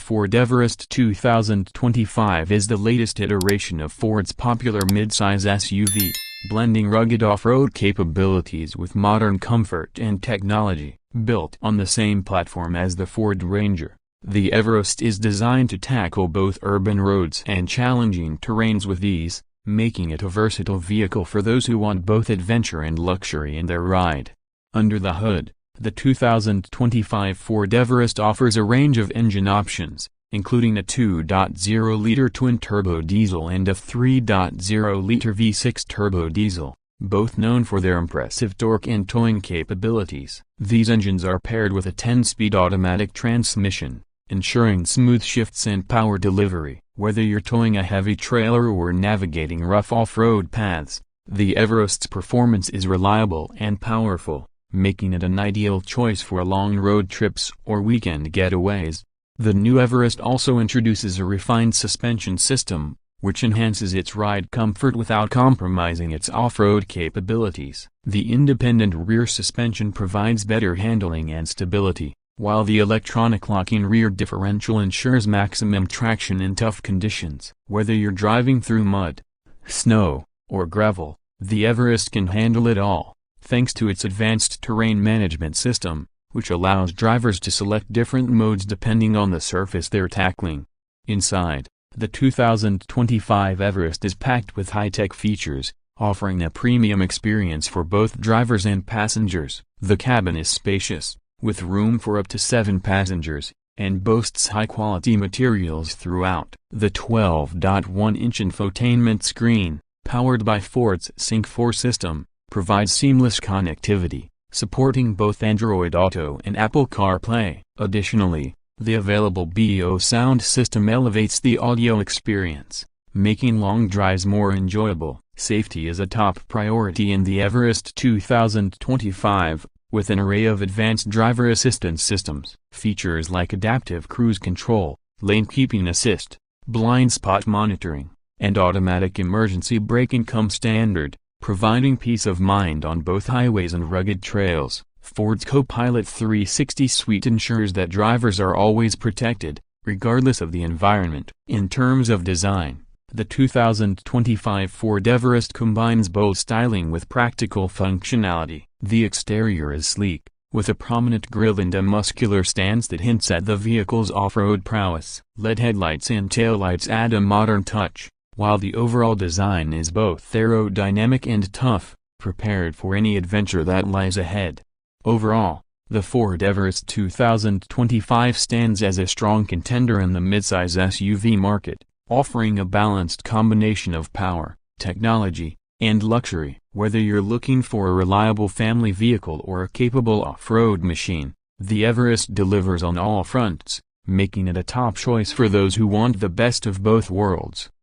Ford Everest 2025 is the latest iteration of Ford's popular midsize SUV, blending rugged off-road capabilities with modern comfort and technology. Built on the same platform as the Ford Ranger, the Everest is designed to tackle both urban roads and challenging terrains with ease, making it a versatile vehicle for those who want both adventure and luxury in their ride. Under the hood, the 2025 Ford Everest offers a range of engine options, including a 2.0-liter twin-turbo diesel and a 3.0-liter V6 turbo diesel, both known for their impressive torque and towing capabilities. These engines are paired with a 10-speed automatic transmission, ensuring smooth shifts and power delivery. Whether you're towing a heavy trailer or navigating rough off-road paths, the Everest's performance is reliable and powerful, making it an ideal choice for long road trips or weekend getaways. The new Everest also introduces a refined suspension system, which enhances its ride comfort without compromising its off-road capabilities. The independent rear suspension provides better handling and stability, while the electronic locking rear differential ensures maximum traction in tough conditions. Whether you're driving through mud, snow, or gravel, the Everest can handle it all, thanks to its advanced terrain management system, which allows drivers to select different modes depending on the surface they're tackling. Inside, the 2025 Everest is packed with high-tech features, offering a premium experience for both drivers and passengers. The cabin is spacious, with room for up to 7 passengers, and boasts high-quality materials throughout. The 12.1-inch infotainment screen, powered by Ford's Sync 4 system, provides seamless connectivity, supporting both Android Auto and Apple CarPlay. Additionally, the available BO sound system elevates the audio experience, making long drives more enjoyable. Safety is a top priority in the Everest 2025, with an array of advanced driver assistance systems. Features like adaptive cruise control, lane keeping assist, blind spot monitoring, and automatic emergency braking come standard, providing peace of mind on both highways and rugged trails. Ford's Co-Pilot 360 suite ensures that drivers are always protected, regardless of the environment. In terms of design, the 2025 Ford Everest combines bold styling with practical functionality. The exterior is sleek, with a prominent grille and a muscular stance that hints at the vehicle's off-road prowess. LED headlights and taillights add a modern touch, while the overall design is both aerodynamic and tough, prepared for any adventure that lies ahead. Overall, the Ford Everest 2025 stands as a strong contender in the midsize SUV market, offering a balanced combination of power, technology, and luxury. Whether you're looking for a reliable family vehicle or a capable off-road machine, the Everest delivers on all fronts, making it a top choice for those who want the best of both worlds.